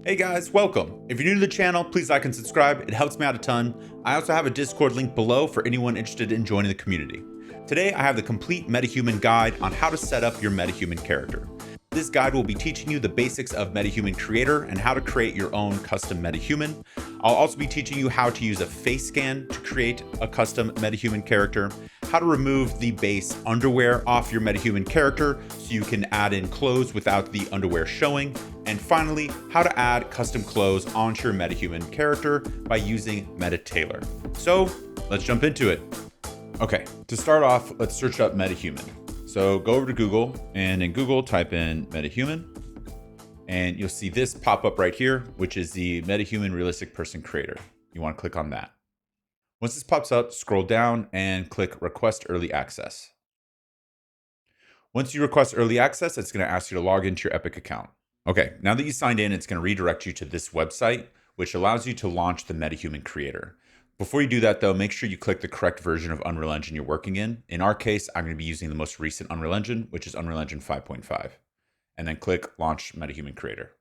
Hey guys, welcome. If you're new to the channel, please like and subscribe. It helps me out a ton. I also have a Discord link below for anyone interested in joining the community. Today, I have the complete Metahuman guide on how to set up your Metahuman character. This guide will be teaching you the basics of Metahuman Creator and how to create your own custom Metahuman. I'll also be teaching you how to use a Facescan to create a custom Metahuman character, how to remove the base underwear off your Metahuman character so you can add in clothes without the underwear showing, and finally, how to add custom clothes onto your Metahuman character by using MetaTailor. So let's jump into it. Okay, to start off, let's search up Metahuman. So go over to Google, and in Google, type in Metahuman, and you'll see this pop up right here, which is the Metahuman Realistic Person Creator. You want to click on that. Once this pops up, scroll down and click Request Early Access. Once you request early access, it's going to ask you to log into your Epic account. Okay, now that you signed in, it's going to redirect you to this website, which allows you to launch the Metahuman Creator. Before you do that, though, make sure you click the correct version of Unreal Engine you're working in. In our case, I'm going to be using the most recent Unreal Engine, which is Unreal Engine 5.5. And then click Launch Metahuman Creator.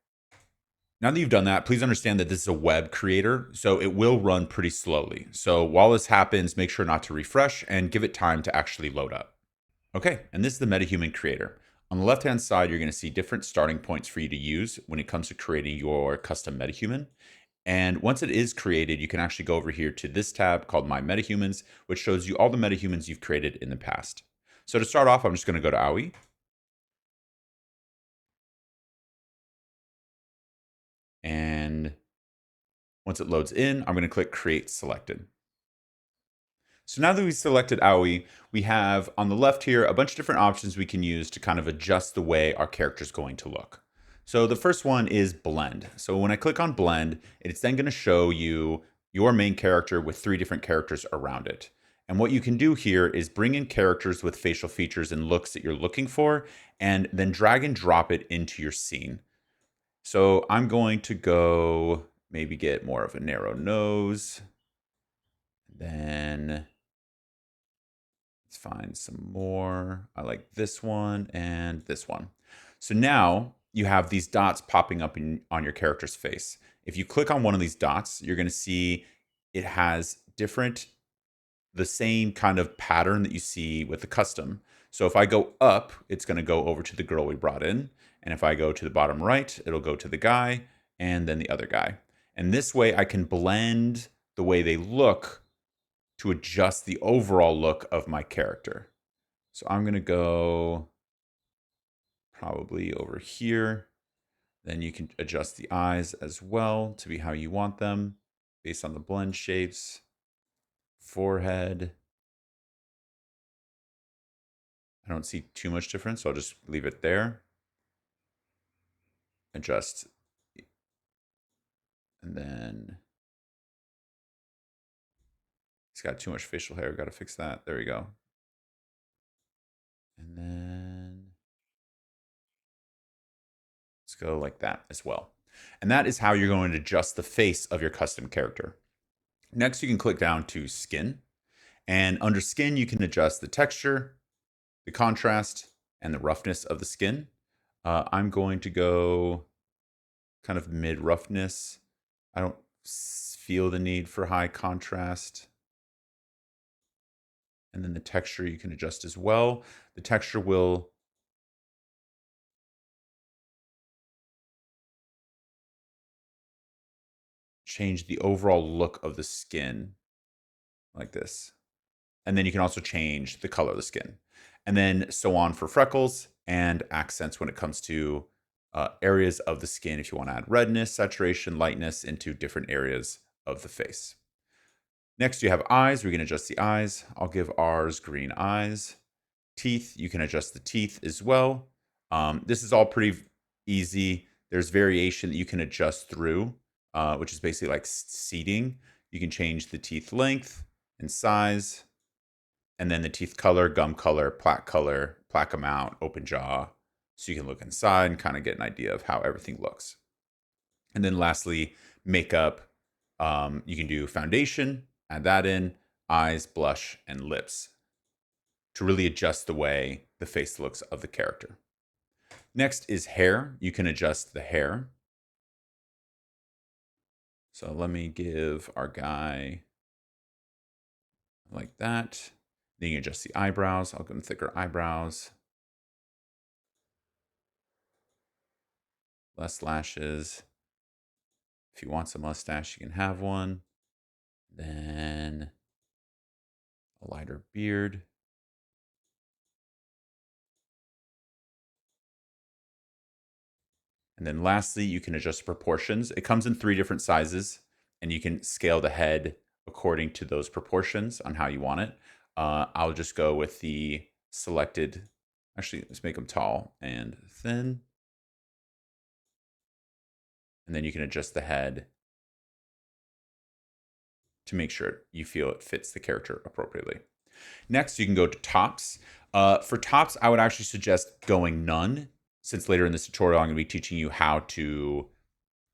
Now that you've done that, please understand that this is a web creator, so it will run pretty slowly. So while this happens, make sure not to refresh and give it time to actually load up. Okay, and this is the Metahuman Creator. On the left-hand side, you're going to see different starting points for you to use when it comes to creating your custom Metahuman. And once it is created, you can actually go over here to this tab called My Metahumans, which shows you all the Metahumans you've created in the past. So to start off, I'm just going to go to AUI. And once it loads in, I'm going to click Create Selected. So now that we've selected AUI, we have on the left here a bunch of different options we can use to kind of adjust the way our character is going to look. So the first one is blend. So when I click on blend, it's then going to show you your main character with 3 different characters around it. And what you can do here is bring in characters with facial features and looks that you're looking for, and then drag and drop it into your scene. So I'm going to go maybe get more of a narrow nose. Then let's find some more. I like this one and this one. So now you have these dots popping up on your character's face. If you click on one of these dots, you're going to see it has the same kind of pattern that you see with the custom. So if I go up, it's going to go over to the girl we brought in. And if I go to the bottom right, it'll go to the guy and then the other guy. And this way I can blend the way they look to adjust the overall look of my character. So I'm going to go probably over here. Then you can adjust the eyes as well to be how you want them based on the blend shapes. Forehead. I don't see too much difference, so I'll just leave it there. Adjust. And then he's got too much facial hair. Got to fix that. There we go. And then let's go like that as well. And that is how you're going to adjust the face of your custom character. Next, you can click down to skin. And under skin, you can adjust the texture, the contrast, and the roughness of the skin. I'm going to go kind of mid roughness. I don't feel the need for high contrast. And then the texture you can adjust as well. The texture will change the overall look of the skin like this. And then you can also change the color of the skin. And then so on for freckles and accents when it comes to areas of the skin if you want to add redness, saturation, lightness into different areas of the face. Next, you have eyes. We can adjust the eyes. I'll give ours green eyes. Teeth, you can adjust the teeth as well. This is all pretty easy. There's variation that you can adjust through, which is basically like seating. You can change the teeth length and size, and then the teeth color, gum color, plaque amount, open jaw. So you can look inside and kind of get an idea of how everything looks. And then lastly, makeup. You can do foundation, add that in, eyes, blush, and lips to really adjust the way the face looks of the character. Next is hair. You can adjust the hair. So let me give our guy like that. Then you adjust the eyebrows. I'll give him thicker eyebrows. Less lashes. If he wants a mustache, you can have one. Then a lighter beard. And then lastly, you can adjust proportions. It comes in 3 different sizes, and you can scale the head according to those proportions on how you want it. I'll just go with the selected. Actually, let's make them tall and thin. And then you can adjust the head to make sure you feel it fits the character appropriately. Next, you can go to tops. For tops, I would actually suggest going none, since later in this tutorial, I'm going to be teaching you how to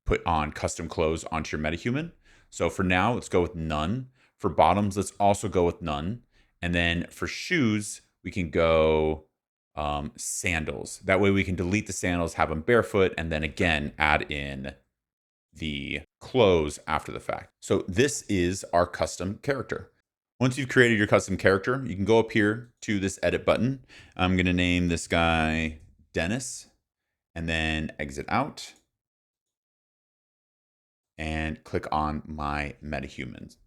put on custom clothes onto your metahuman. So for now, let's go with none. For bottoms, let's also go with none. And then for shoes, we can go sandals. That way we can delete the sandals, have them barefoot, and then again, add in the clothes after the fact. So this is our custom character. Once you've created your custom character, you can go up here to this edit button. I'm going to name this guy Dennis and then exit out and click on my metahumans.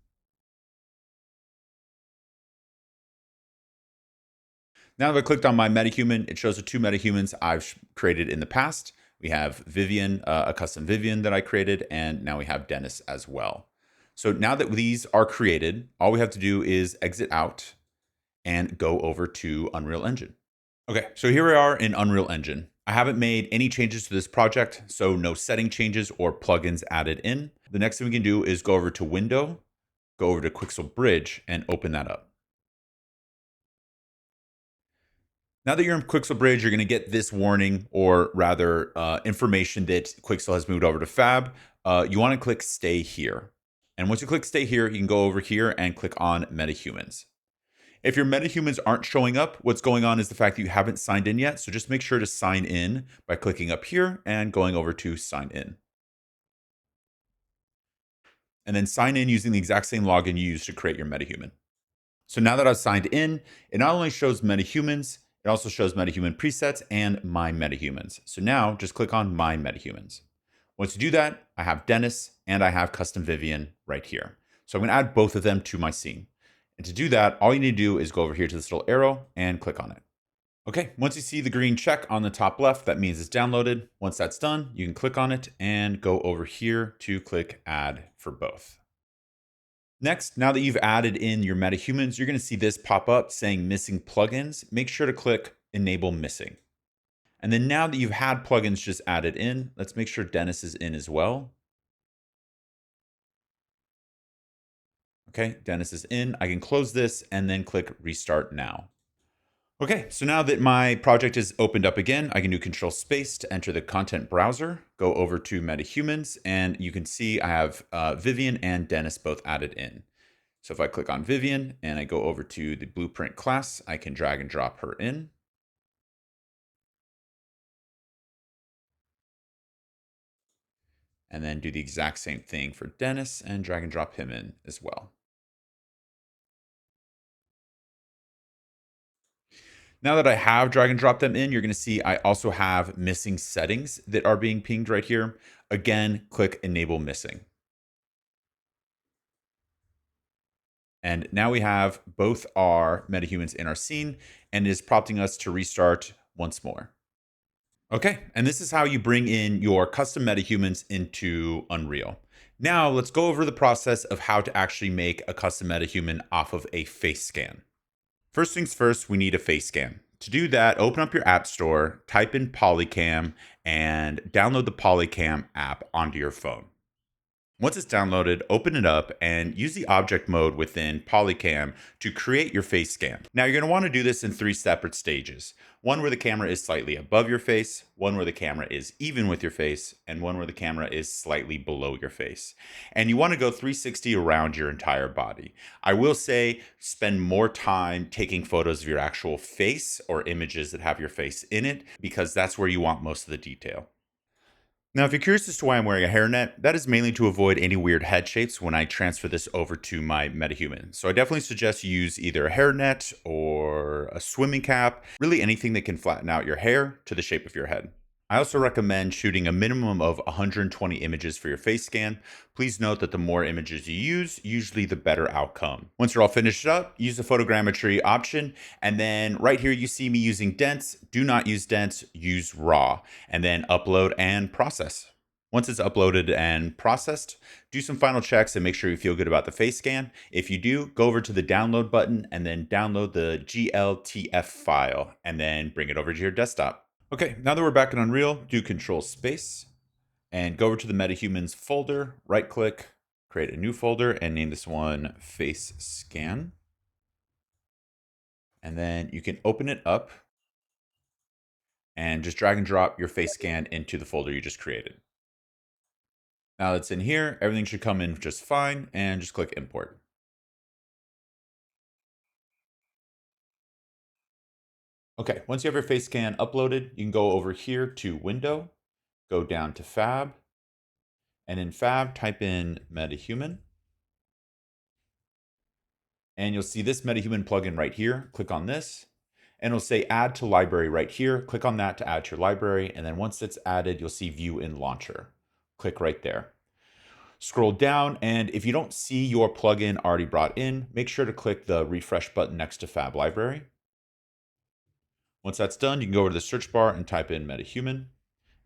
Now that I clicked on my metahuman, it shows the 2 metahumans I've created in the past. We have Vivian, a custom Vivian that I created, and now we have Dennis as well. So now that these are created, all we have to do is exit out and go over to Unreal Engine. Okay, so here we are in Unreal Engine. I haven't made any changes to this project, so no setting changes or plugins added in. The next thing we can do is go over to Window, go over to Quixel Bridge, and open that up. Now that you're in Quixel Bridge, you're going to get this warning, or rather information that Quixel has moved over to Fab. You want to click Stay Here. And once you click Stay Here, you can go over here and click on Metahumans. If your metahumans aren't showing up, what's going on is the fact that you haven't signed in yet. So just make sure to sign in by clicking up here and going over to Sign In. And then sign in using the exact same login you used to create your metahuman. So now that I've signed in, it not only shows metahumans, it also shows metahuman presets and my metahumans. So now just click on my metahumans. Once you do that, I have Dennis and I have custom Vivian right here. So I'm going to add both of them to my scene. And to do that, all you need to do is go over here to this little arrow and click on it. Okay, once you see the green check on the top left, that means it's downloaded. Once that's done, you can click on it and go over here to click Add for both. Next, now that you've added in your metahumans, you're going to see this pop up saying missing plugins. Make sure to click Enable Missing. And then now that you've had plugins just added in, let's make sure Dennis is in as well. Okay, Dennis is in. I can close this and then click Restart Now. Okay, so now that my project is opened up again, I can do Control Space to enter the content browser, go over to Metahumans, and you can see I have Vivian and Dennis both added in. So if I click on Vivian and I go over to the Blueprint class, I can drag and drop her in. And then do the exact same thing for Dennis and drag and drop him in as well. Now that I have drag and drop them in, you're going to see I also have missing settings that are being pinged right here. Again, click Enable Missing. And now we have both our metahumans in our scene, and it is prompting us to restart once more. Okay, and this is how you bring in your custom metahumans into Unreal. Now let's go over the process of how to actually make a custom metahuman off of a face scan. First things first, we need a face scan. To do that, open up your app store, type in Polycam, and download the Polycam app onto your phone. Once it's downloaded, open it up and use the object mode within Polycam to create your face scan. Now you're going to want to do this in 3 separate stages. One where the camera is slightly above your face, one where the camera is even with your face, and one where the camera is slightly below your face. And you want to go 360 around your entire body. I will say spend more time taking photos of your actual face or images that have your face in it, because that's where you want most of the detail. Now, if you're curious as to why I'm wearing a hairnet, that is mainly to avoid any weird head shapes when I transfer this over to my Metahuman. So I definitely suggest you use either a hairnet or a swimming cap, really anything that can flatten out your hair to the shape of your head. I also recommend shooting a minimum of 120 images for your face scan. Please note that the more images you use, usually the better outcome. Once you're all finished up, use the photogrammetry option, and then right here you see me using dents. Do not use dents, use raw, and then upload and process. Once it's uploaded and processed, do some final checks and make sure you feel good about the face scan. If you do, go over to the download button and then download the GLTF file and then bring it over to your desktop. Okay, now that we're back in Unreal, do Control Space and go over to the Metahumans folder, right click, create a new folder and name this one Facescan. And then you can open it up and just drag and drop your face scan into the folder you just created. Now that's in here, everything should come in just fine and just click import. Okay, once you have your face scan uploaded, you can go over here to Window, go down to Fab, and in Fab, type in Metahuman. And you'll see this Metahuman plugin right here. Click on this, and it'll say Add to Library right here. Click on that to add to your library, and then once it's added, you'll see View in Launcher. Click right there. Scroll down, and if you don't see your plugin already brought in, make sure to click the refresh button next to Fab Library. Once that's done, you can go over to the search bar and type in Metahuman,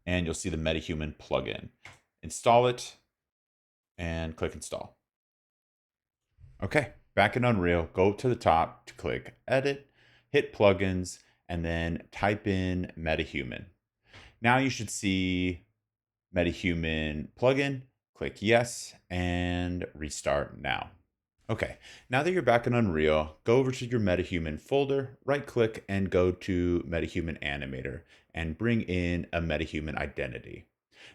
and you'll see the Metahuman plugin. Install it, and click Install. Okay, back in Unreal, go to the top to click Edit, hit Plugins, and then type in Metahuman. Now you should see Metahuman plugin, click Yes, and restart now. Okay, now that you're back in Unreal, go over to your Metahuman folder, right click and go to Metahuman Animator and bring in a Metahuman identity.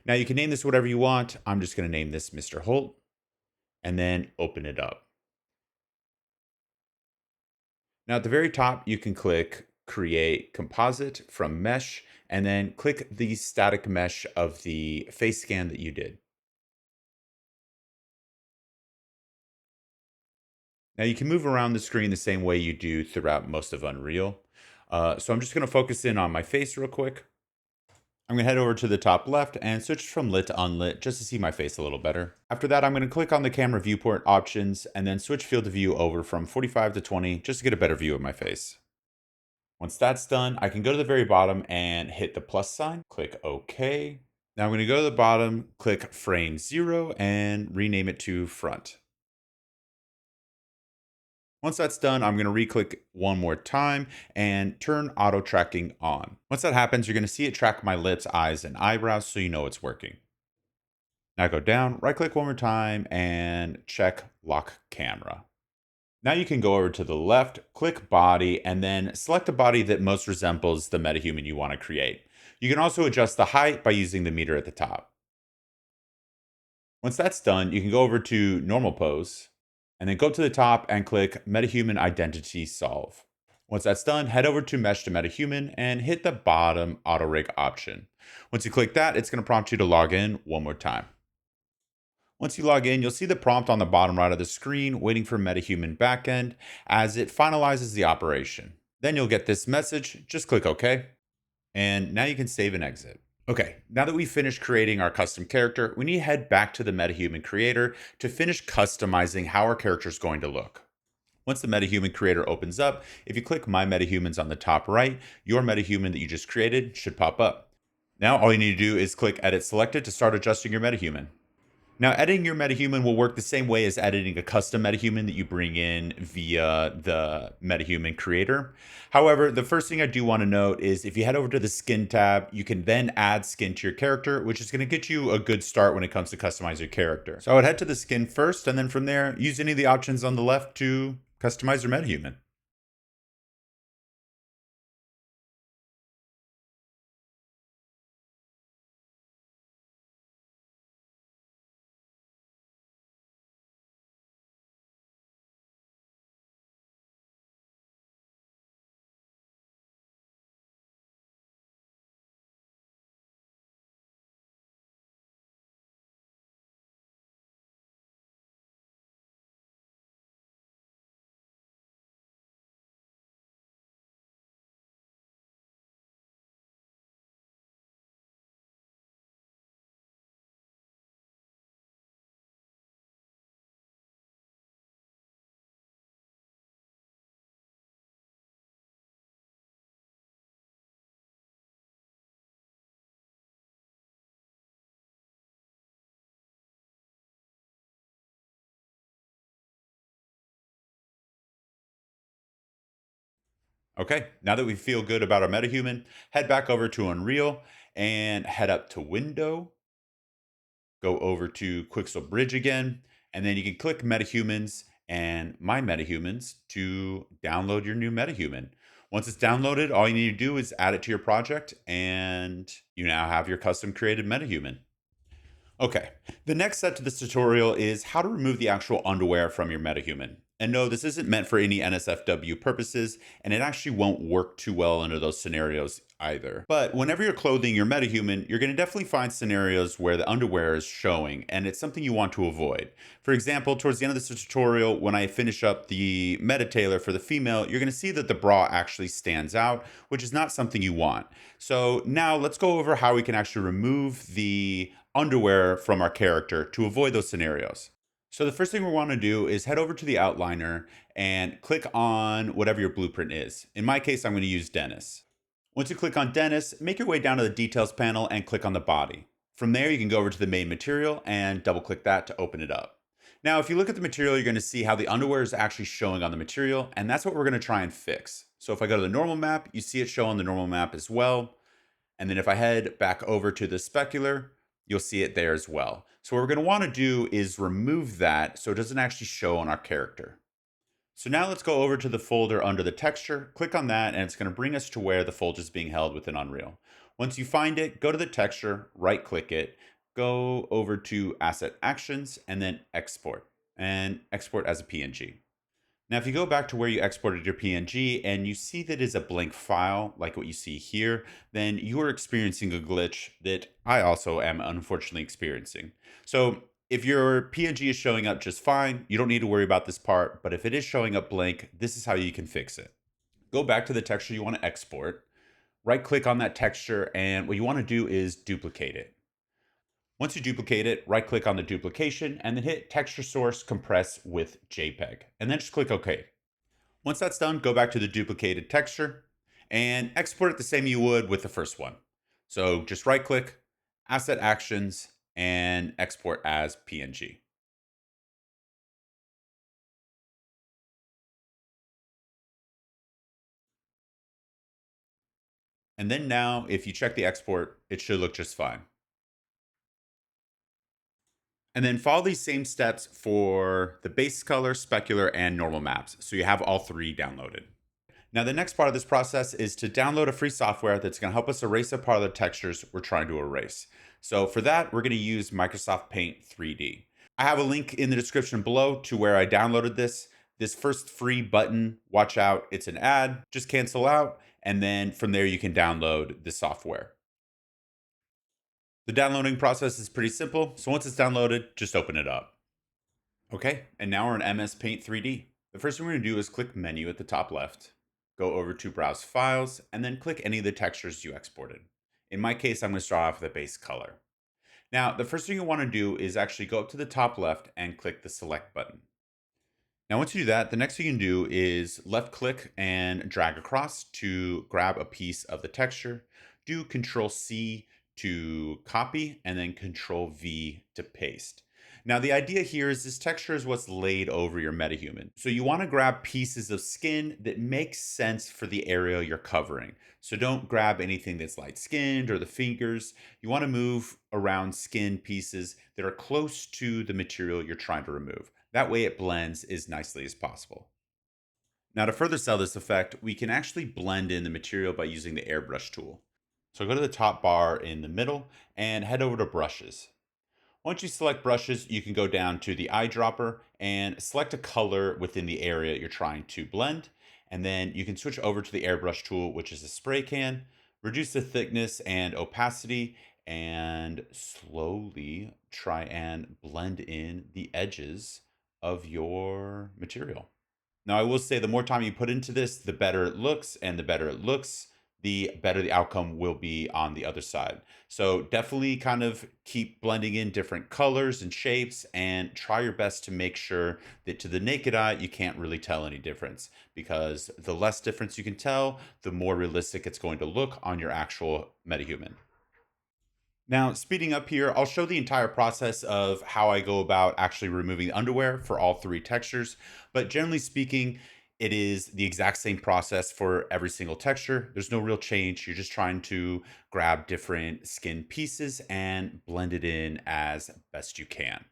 Now you can name this whatever you want. I'm just going to name this Mr. Holt and then open it up. Now at the very top, you can click Create Composite from Mesh and then click the static mesh of the face scan that you did. Now you can move around the screen the same way you do throughout most of Unreal. So I'm just going to focus in on my face real quick. I'm going to head over to the top left and switch from lit to unlit just to see my face a little better. After that, I'm going to click on the camera viewport options and then switch field of view over from 45 to 20 just to get a better view of my face. Once that's done, I can go to the very bottom and hit the plus sign, click OK. Now I'm going to go to the bottom, click frame 0 and rename it to front. Once that's done, I'm going to re-click one more time and turn auto tracking on. Once that happens, you're going to see it track my lips, eyes, and eyebrows so you know it's working. Now go down, right click one more time and check lock camera. Now you can go over to the left, click body, and then select a body that most resembles the metahuman you want to create. You can also adjust the height by using the meter at the top. Once that's done, you can go over to normal pose and then go to the top and click Metahuman Identity Solve. Once that's done, head over to Mesh to Metahuman and hit the bottom auto rig option. Once you click that, it's going to prompt you to log in one more time. Once you log in, you'll see the prompt on the bottom right of the screen waiting for Metahuman backend as it finalizes the operation. Then you'll get this message, just click OK, and now you can save and exit. Okay, now that we've finished creating our custom character, we need to head back to the Metahuman creator to finish customizing how our character is going to look. Once the Metahuman creator opens up, if you click My Metahumans on the top right, your Metahuman that you just created should pop up. Now all you need to do is click Edit Selected to start adjusting your Metahuman. Now, editing your metahuman will work the same way as editing a custom metahuman that you bring in via the metahuman creator. However, the first thing I do want to note is if you head over to the skin tab, you can then add skin to your character, which is going to get you a good start when it comes to customize your character. So I would head to the skin first, and then from there, use any of the options on the left to customize your metahuman. Okay, now that we feel good about our MetaHuman, head back over to Unreal and head up to Window, go over to Quixel Bridge again, and then you can click Metahumans and My Metahumans to download your new Metahuman. Once it's downloaded, all you need to do is add it to your project, and you now have your custom created Metahuman. Okay, the next step to this tutorial is how to remove the actual underwear from your MetaHuman. And no, this isn't meant for any NSFW purposes, and it actually won't work too well under those scenarios either. But whenever you're clothing your MetaHuman, you're going to definitely find scenarios where the underwear is showing, and it's something you want to avoid. For example, towards the end of this tutorial, when I finish up the meta tailor for the female, you're going to see that the bra actually stands out, which is not something you want. So now let's go over how we can actually remove the underwear from our character to avoid those scenarios. So the first thing we want to do is head over to the outliner and click on whatever your blueprint is. In my case, I'm going to use Dennis. Once you click on Dennis, make your way down to the details panel and click on the body. From there, you can go over to the main material and double click that to open it up. Now, if you look at the material, you're going to see how the underwear is actually showing on the material, and that's what we're going to try and fix. So if I go to the normal map, you see it show on the normal map as well. And then if I head back over to the specular, you'll see it there as well. So what we're going to want to do is remove that so it doesn't actually show on our character. So now let's go over to the folder under the texture, click on that, and it's going to bring us to where the folder is being held within Unreal. Once you find it, go to the texture, right click it, go over to Asset Actions, and then Export, and export as a PNG. Now, if you go back to where you exported your PNG and you see that is a blank file, like what you see here, then you are experiencing a glitch that I also am unfortunately experiencing. So if your PNG is showing up just fine, you don't need to worry about this part, but if it is showing up blank, this is how you can fix it. Go back to the texture you want to export, right click on that texture, and what you want to do is duplicate it. Once you duplicate it, right click on the duplication and then hit texture source compress with JPEG and then just click OK. Once that's done, go back to the duplicated texture and export it the same you would with the first one. So just right click, asset actions, and export as PNG. And then now, if you check the export, it should look just fine. And then follow these same steps for the base color, specular, and normal maps. So you have all three downloaded. Now, the next part of this process is to download a free software that's going to help us erase a part of the textures we're trying to erase. So for that, we're going to use Microsoft Paint 3D. I have a link in the description below to where I downloaded this. This first free button, watch out, it's an ad, just cancel out. And then from there, you can download the software. The downloading process is pretty simple. So once it's downloaded, just open it up. Okay, and now we're in MS Paint 3D. The first thing we're going to do is click Menu at the top left, go over to Browse Files, and then click any of the textures you exported. In my case, I'm going to start off with a base color. Now, the first thing you want to do is actually go up to the top left and click the Select button. Now, once you do that, the next thing you can do is left click and drag across to grab a piece of the texture. Do Control C to copy and then Control V to paste. Now, the idea here is this texture is what's laid over your MetaHuman. So you want to grab pieces of skin that make sense for the area you're covering. So don't grab anything that's light skinned or the fingers. You want to move around skin pieces that are close to the material you're trying to remove. That way it blends as nicely as possible. Now, to further sell this effect, we can actually blend in the material by using the airbrush tool. So go to the top bar in the middle and head over to brushes. Once you select brushes, you can go down to the eyedropper and select a color within the area you're trying to blend. And then you can switch over to the airbrush tool, which is a spray can, reduce the thickness and opacity, and slowly try and blend in the edges of your material. Now, I will say the more time you put into this, the better it looks, and the better it looks, the better the outcome will be on the other side. So definitely kind of keep blending in different colors and shapes and try your best to make sure that to the naked eye, you can't really tell any difference, because the less difference you can tell, the more realistic it's going to look on your actual MetaHuman. Now, speeding up here, I'll show the entire process of how I go about actually removing the underwear for all three textures. But generally speaking, It is the exact same process for every single texture. There's no real change. You're just trying to grab different skin pieces and blend it in as best you can.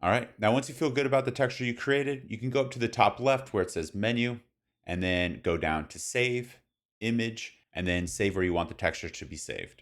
All right. Now, once you feel good about the texture you created, you can go up to the top left where it says menu and then go down to save, image, and then save where you want the texture to be saved.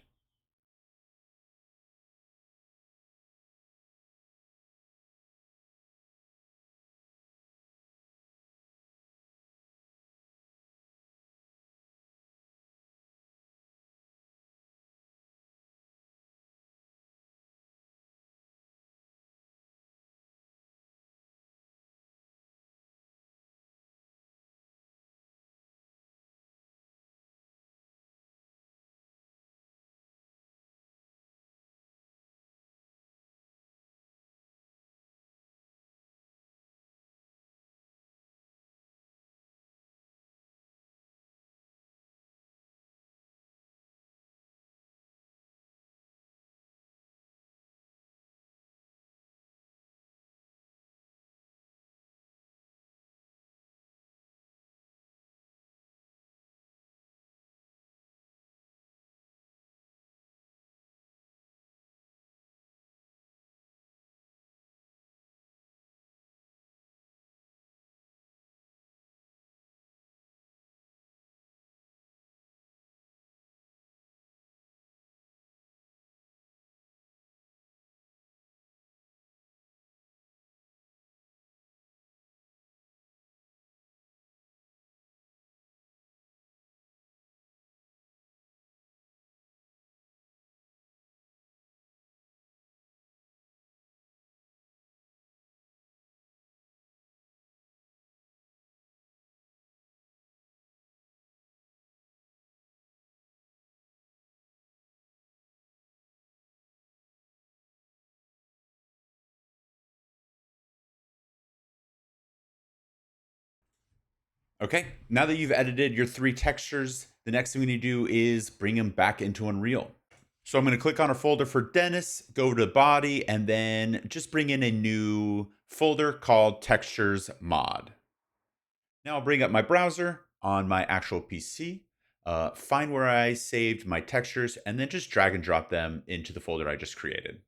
Okay, now that you've edited your three textures, the next thing we need to do is bring them back into Unreal. So I'm going to click on our folder for Dennis, go to body, and then just bring in a new folder called textures mod. Now I'll bring up my browser on my actual PC, find where I saved my textures, and then just drag and drop them into the folder I just created.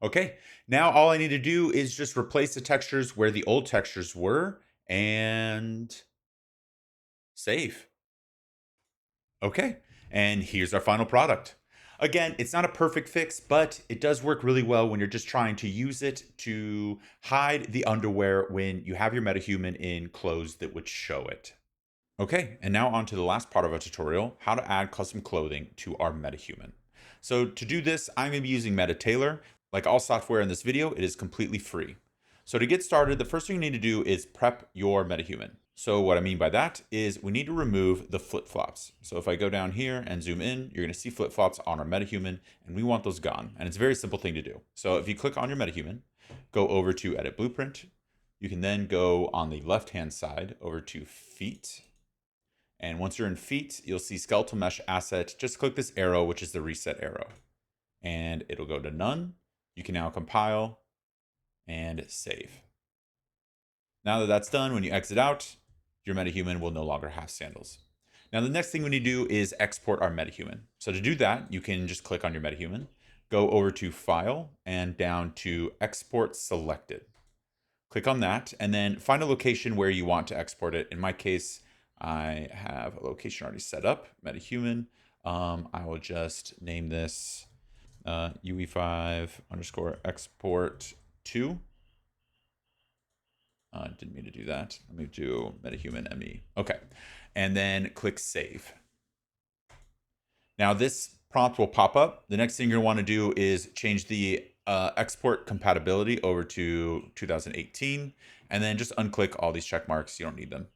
Okay, now all I need to do is just replace the textures where the old textures were and save. Okay, and here's our final product. Again, it's not a perfect fix, but it does work really well when you're just trying to use it to hide the underwear when you have your metahuman in clothes that would show it. Okay, and now on to the last part of our tutorial, how to add custom clothing to our metahuman. So to do this, I'm going to be using MetaTailor. Like all software in this video, it is completely free. So to get started, the first thing you need to do is prep your metahuman. So what I mean by that is we need to remove the flip-flops. So if I go down here and zoom in, you're going to see flip-flops on our metahuman, and we want those gone. And it's a very simple thing to do. So if you click on your metahuman, go over to Edit Blueprint, you can then go on the left-hand side over to Feet. And once you're in Feet, you'll see Skeletal Mesh Asset. Just click this arrow, which is the reset arrow. And it'll go to none. You can now compile and save. Now that that's done, when you exit out, your metahuman will no longer have sandals. Now the next thing we need to do is export our metahuman. So to do that, you can just click on your metahuman, go over to File, and down to Export Selected. Click on that, and then find a location where you want to export it. In my case, I have a location already set up, Metahuman. I will just name this UE5 underscore export 2. Didn't mean to do that. Let me do Metahuman ME. Okay. And then click save. Now this prompt will pop up. The next thing you're going to want to do is change the export compatibility over to 2018, and then just unclick all these check marks. You don't need them.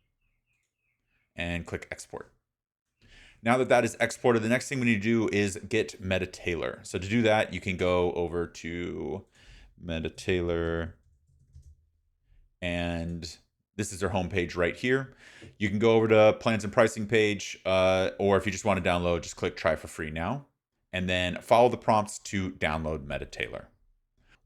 And click export. Now that that is exported, the next thing we need to do is get MetaTailor. So to do that, you can go over to MetaTailor, and this is their homepage right here. You can go over to plans and pricing page, or if you just want to download, just click try for free now, and then follow the prompts to download MetaTailor.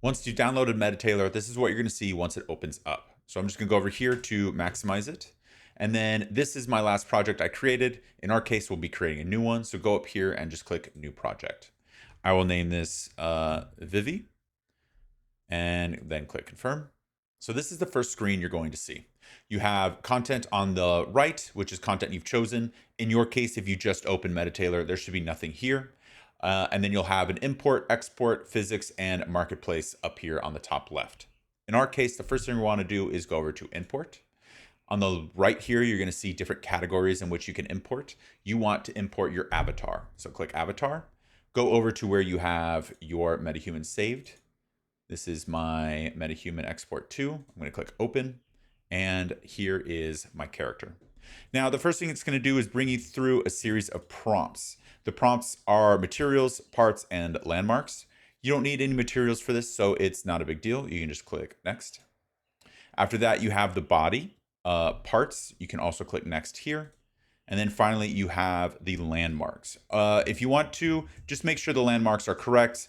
Once you've downloaded Metahumans, this is what you're going to see once it opens up. So I'm just going to go over here to maximize it. And then this is my last project I created. In our case, we'll be creating a new one. So go up here and just click new project. I will name this Vivi, and then click confirm. So this is the first screen you're going to see. You have content on the right, which is content you've chosen. In your case, if you just open Metahumans, there should be nothing here. And then you'll have an import, export, physics, and marketplace up here on the top left. In our case, the first thing we want to do is go over to import. On the right here, you're going to see different categories in which you can import. You want to import your avatar. So click avatar, go over to where you have your Metahuman saved. This is my Metahuman export 2. I'm going to click open, and here is my character. Now, the first thing it's going to do is bring you through a series of prompts. The prompts are materials, parts, and landmarks. You don't need any materials for this, so it's not a big deal. You can just click next. After that, you have the body parts. You can also click next here. And then finally, you have the landmarks. If you want to, just make sure the landmarks are correct.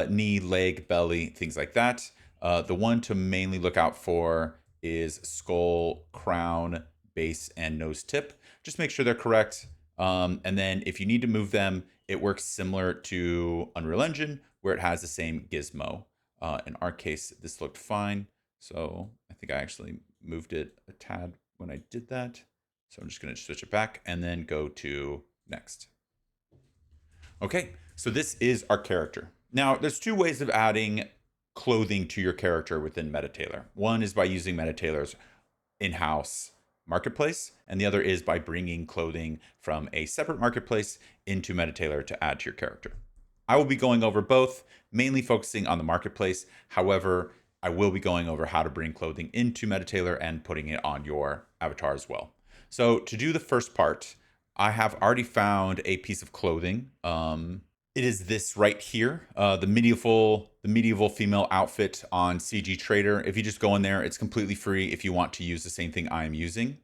Knee, leg, belly, things like that. The one to mainly look out for is skull, crown, base, and nose tip. Just make sure they're correct. And then if you need to move them, it works similar to Unreal Engine, where it has the same gizmo. In our case, this looked fine. So I think I actually moved it a tad when I did that. So I'm just going to switch it back and then go to next. Okay, so this is our character. Now, there's two ways of adding clothing to your character within Metahumans. One is by using Metahumans' in-house marketplace, and the other is by bringing clothing from a separate marketplace into Metahumans to add to your character. I will be going over both, mainly focusing on the marketplace. However, I will be going over how to bring clothing into Metahumans and putting it on your avatar as well. So to do the first part, I have already found a piece of clothing. It is this right here, the medieval female outfit on CG Trader. If you just go in there, it's completely free if you want to use the same thing I am using.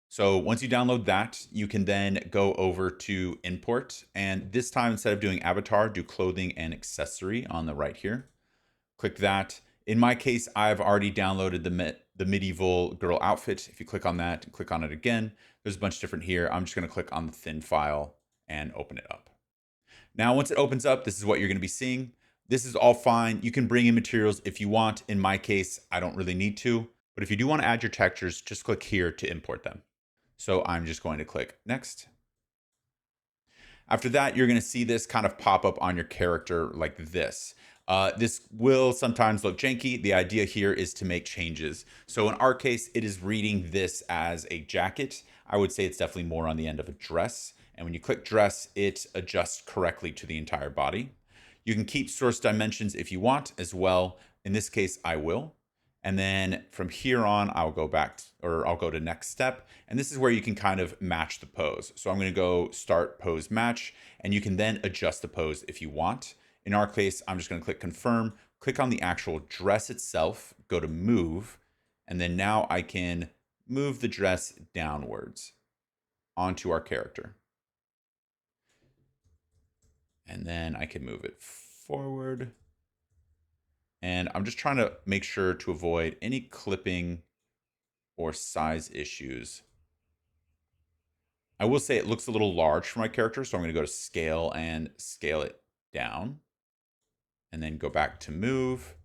So once you download that, you can then go over to import. And this time, instead of doing avatar, do clothing and accessory on the right here. Click that. In my case, I've already downloaded the medieval girl outfit. If you click on that and click on it again, there's a bunch different here. I'm just going to click on the thin file and open it up. Now, once it opens up, this is what you're going to be seeing. This is all fine. You can bring in materials if you want. In my case, I don't really need to. But if you do want to add your textures, just click here to import them. So I'm just going to click next. After that, you're going to see this kind of pop up on your character like this. This will sometimes look janky. The idea here is to make changes. So in our case, it is reading this as a jacket. I would say it's definitely more on the end of a dress. And when you click dress, it adjusts correctly to the entire body. You can keep source dimensions if you want as well. In this case, I will. And then from here on, I'll go back, or I'll go to next step. And this is where you can kind of match the pose. So I'm going to go start pose match, and you can then adjust the pose if you want. In our case, I'm just going to click confirm, click on the actual dress itself, go to move, and then now I can move the dress downwards onto our character. And then I can move it forward. And I'm just trying to make sure to avoid any clipping or size issues. I will say it looks a little large for my character, so I'm going to go to scale and scale it down. And then go back to move.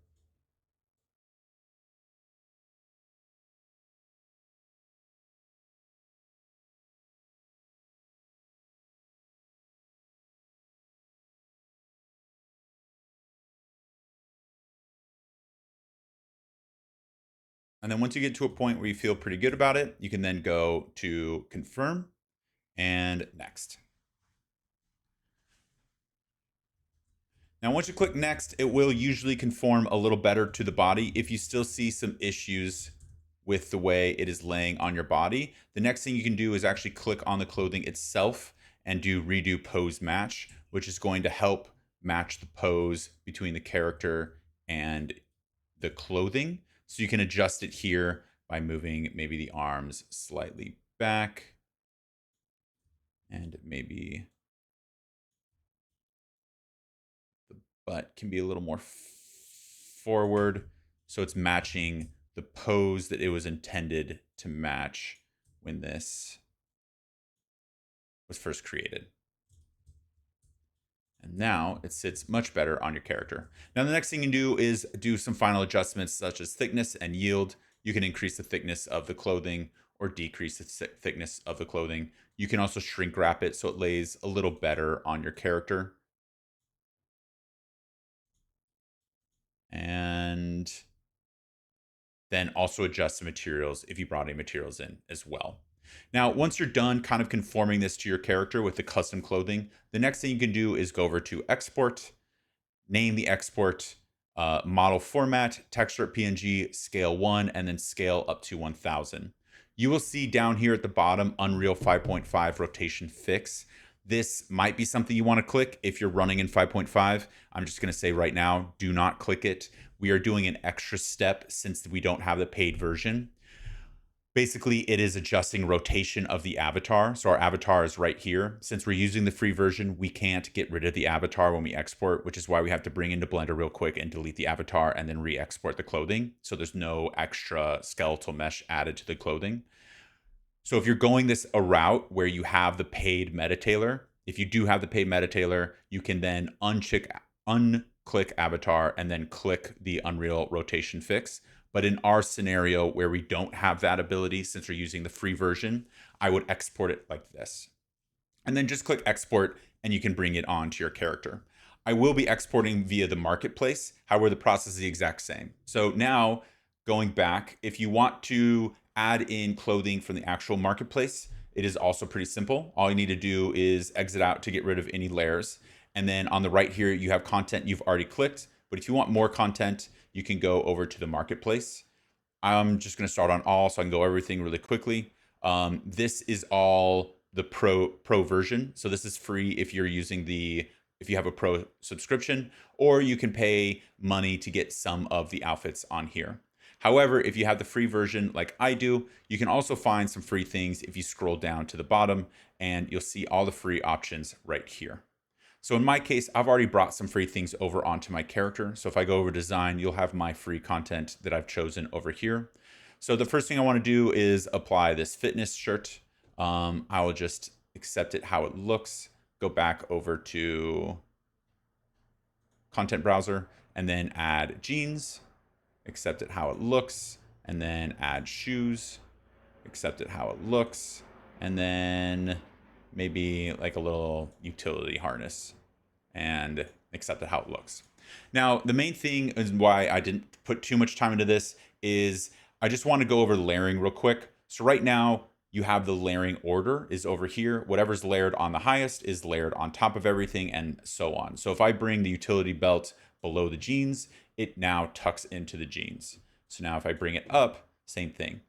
And then once you get to a point where you feel pretty good about it, you can then go to confirm and next. Now, once you click next, it will usually conform a little better to the body. If you still see some issues with the way it is laying on your body, the next thing you can do is actually click on the clothing itself and do redo pose match, which is going to help match the pose between the character and the clothing. So you can adjust it here by moving maybe the arms slightly back and maybe the butt can be a little more forward. So it's matching the pose that it was intended to match when this was first created. And now it sits much better on your character. Now, the next thing you can do is do some final adjustments such as thickness and yield. You can increase the thickness of the clothing or decrease the thickness of the clothing. You can also shrink wrap it so it lays a little better on your character. And then also adjust the materials if you brought any materials in as well. Now, once you're done kind of conforming this to your character with the custom clothing, the next thing you can do is go over to export, name the export, model format, texture.png, scale 1, and then scale up to 1000. You will see down here at the bottom, Unreal 5.5 rotation fix. This might be something you want to click if you're running in 5.5. I'm just going to say right now, do not click it. We are doing an extra step since we don't have the paid version. Basically, it is adjusting rotation of the avatar. So our avatar is right here. Since we're using the free version, we can't get rid of the avatar when we export, which is why we have to bring into Blender real quick and delete the avatar and then re-export the clothing. So there's no extra skeletal mesh added to the clothing. So if you're going this a route where you have the paid metatailor, if you do have the paid metatailor, you can then unclick avatar and then click the Unreal rotation fix. But in our scenario where we don't have that ability, since we're using the free version, I would export it like this. And then just click export and you can bring it on to your character. I will be exporting via the marketplace. However, the process is the exact same. So now going back, if you want to add in clothing from the actual marketplace, it is also pretty simple. All you need to do is exit out to get rid of any layers. And then on the right here, you have content you've already clicked. But if you want more content, you can go over to the marketplace. I'm just going to start on all so I can go everything really quickly. This is all the pro version. So this is free if you're using if you have a pro subscription, or you can pay money to get some of the outfits on here. However, if you have the free version like I do, you can also find some free things if you scroll down to the bottom, and you'll see all the free options right here. So in my case, I've already brought some free things over onto my character. So if I go over design, you'll have my free content that I've chosen over here. So the first thing I want to do is apply this fitness shirt. I will just accept it how it looks, go back over to content browser, and then add jeans, accept it how it looks, and then add shoes, accept it how it looks, and then maybe like a little utility harness and accept it how it looks. Now, the main thing is why I didn't put too much time into this is I just want to go over layering real quick. So right now you have the layering order is over here. Whatever's layered on the highest is layered on top of everything and so on. So if I bring the utility belt below the jeans, it now tucks into the jeans. So now if I bring it up, same thing.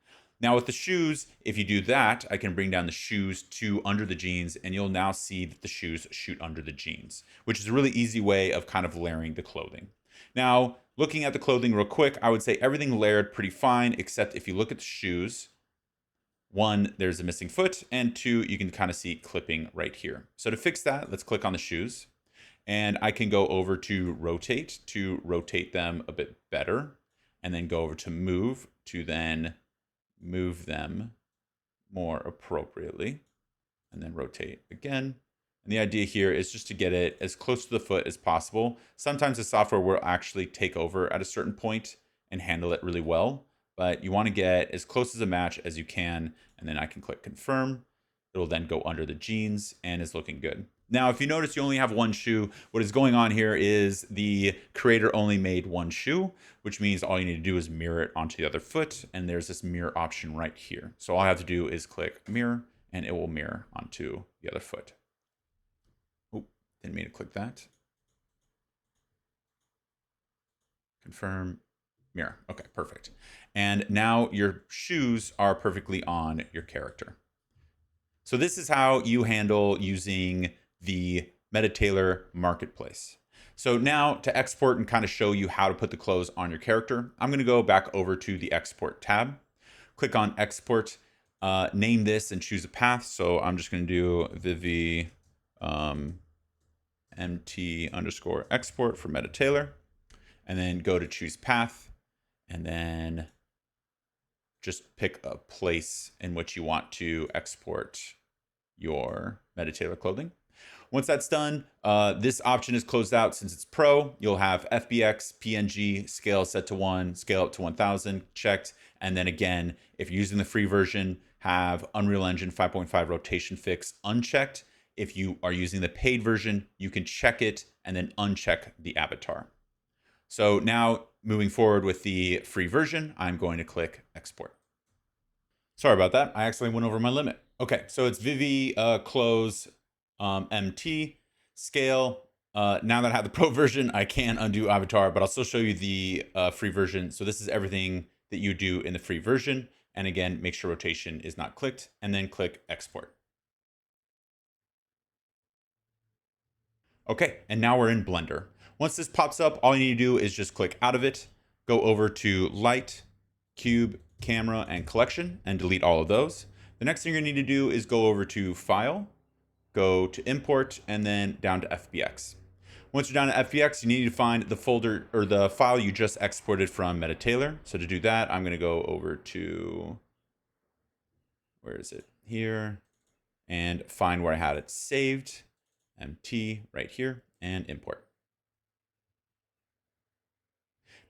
Now with the shoes, if you do that, I can bring down the shoes to under the jeans, and you'll now see that the shoes shoot under the jeans, which is a really easy way of kind of layering the clothing. Now, looking at the clothing real quick, I would say everything layered pretty fine, except if you look at the shoes, one, there's a missing foot, and two, you can kind of see clipping right here. So to fix that, let's click on the shoes, and I can go over to rotate them a bit better, and then go over to move to then move them more appropriately, and then rotate again. And the idea here is just to get it as close to the foot as possible. Sometimes the software will actually take over at a certain point and handle it really well, but you want to get as close as a match as you can, and then I can click confirm. It'll then go under the jeans and is looking good. Now, if you notice you only have one shoe, what is going on here is the creator only made one shoe, which means all you need to do is mirror it onto the other foot, and there's this mirror option right here. So all I have to do is click mirror, and it will mirror onto the other foot. Oh, didn't mean to click that. Confirm, mirror. Okay, perfect. And now your shoes are perfectly on your character. So this is how you handle using the MetaTailor Marketplace. So now to export and kind of show you how to put the clothes on your character, I'm going to go back over to the Export tab, click on Export, name this and choose a path. So I'm just going to do Vivi MT underscore export for MetaTailor, and then go to choose path, and then just pick a place in which you want to export your MetaTailor clothing. Once that's done, this option is closed out since it's pro. You'll have FBX, PNG, scale set to 1, scale up to 1000 checked. And then again, if you're using the free version, have Unreal Engine 5.5 rotation fix unchecked. If you are using the paid version, you can check it and then uncheck the avatar. So now moving forward with the free version, I'm going to click export. Sorry about that. I accidentally went over my limit. Okay, so it's Vivi close MT scale. Now that I have the pro version, I can undo avatar, but I'll still show you the free version. So this is everything that you do in the free version. And again, make sure rotation is not clicked, and then click export. Okay, and now we're in Blender. Once this pops up, all you need to do is just click out of it, go over to Light, Cube, Camera, and Collection, and delete all of those. The next thing you're going to need to do is go over to File, go to Import, and then down to FBX. Once you're down to FBX, you need to find the folder or the file you just exported from MetaTailor. So to do that, I'm going to go over to, where is it? Here, and find where I had it saved. MT right here, and import.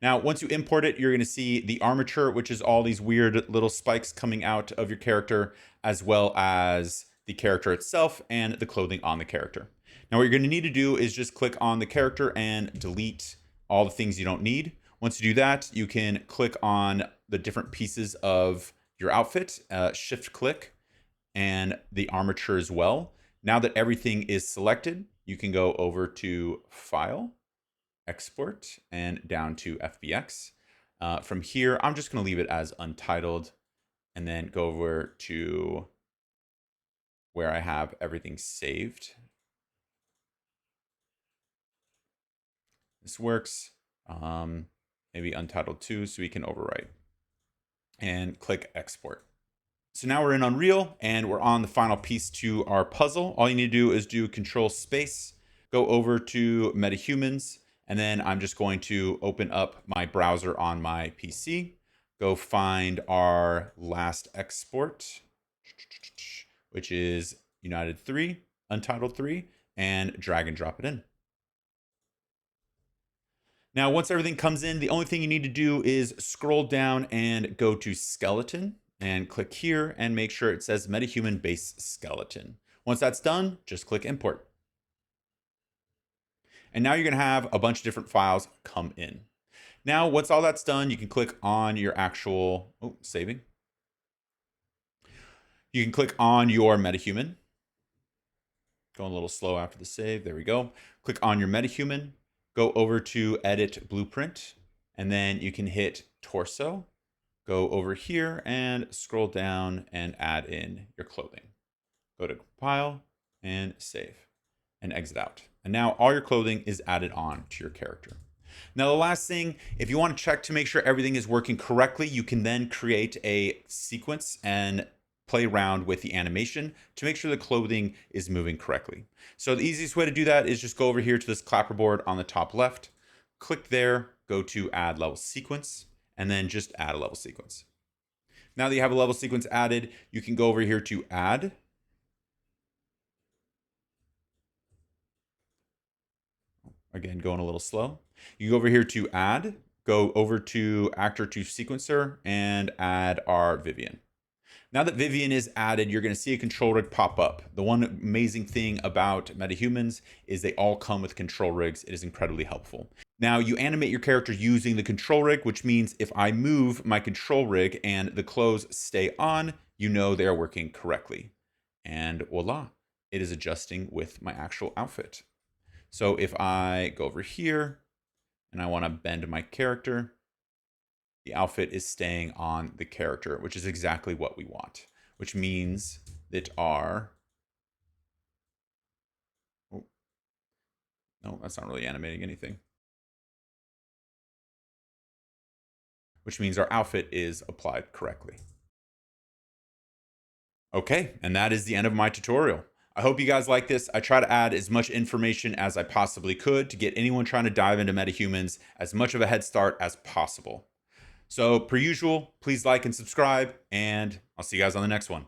Now, once you import it, you're going to see the armature, which is all these weird little spikes coming out of your character, as well as the character itself and the clothing on the character. Now, what you're going to need to do is just click on the character and delete all the things you don't need. Once you do that, you can click on the different pieces of your outfit, shift click, and the armature as well. Now that everything is selected, you can go over to File, Export, and down to FBX. From here, I'm just going to leave it as untitled, and then go over to where I have everything saved. This works. Maybe untitled too, so we can overwrite. And click Export. So now we're in Unreal and we're on the final piece to our puzzle. All you need to do is do Control Space, go over to Metahumans, and then I'm just going to open up my browser on my PC, go find our last export, which is United 3, Untitled 3, and drag and drop it in. Now, once everything comes in, the only thing you need to do is scroll down and go to Skeleton, and click here and make sure it says Metahuman base skeleton. Once that's done, just click import. And now you're going to have a bunch of different files come in. Now, once all that's done, you can click on your actual, saving. You can click on your Metahuman. Going a little slow after the save. There we go. Click on your Metahuman. Go over to Edit Blueprint. And then you can hit Torso. Go over here and scroll down and add in your clothing. Go to compile and save and exit out. And now all your clothing is added on to your character. Now, the last thing, if you want to check to make sure everything is working correctly, you can then create a sequence and play around with the animation to make sure the clothing is moving correctly. So the easiest way to do that is just go over here to this clapperboard on the top left, click there, go to add level sequence, and then just add a level sequence. Now that you have a level sequence added, you can go over here to add. Again, going a little slow. You go over here to add, go over to actor to sequencer, and add our Vivian. Now that Vivian is added, you're going to see a control rig pop up. The one amazing thing about Metahumans is they all come with control rigs. It is incredibly helpful. Now you animate your character using the control rig, which means if I move my control rig and the clothes stay on, you know they are working correctly. And voila, it is adjusting with my actual outfit. So if I go over here and I want to bend my character, the outfit is staying on the character, which is exactly what we want, which means that our, oh, no, that's not really animating anything. Which means our outfit is applied correctly. Okay, and that is the end of my tutorial. I hope you guys like this. I try to add as much information as I possibly could to get anyone trying to dive into Metahumans as much of a head start as possible. So, per usual, please like and subscribe, and I'll see you guys on the next one.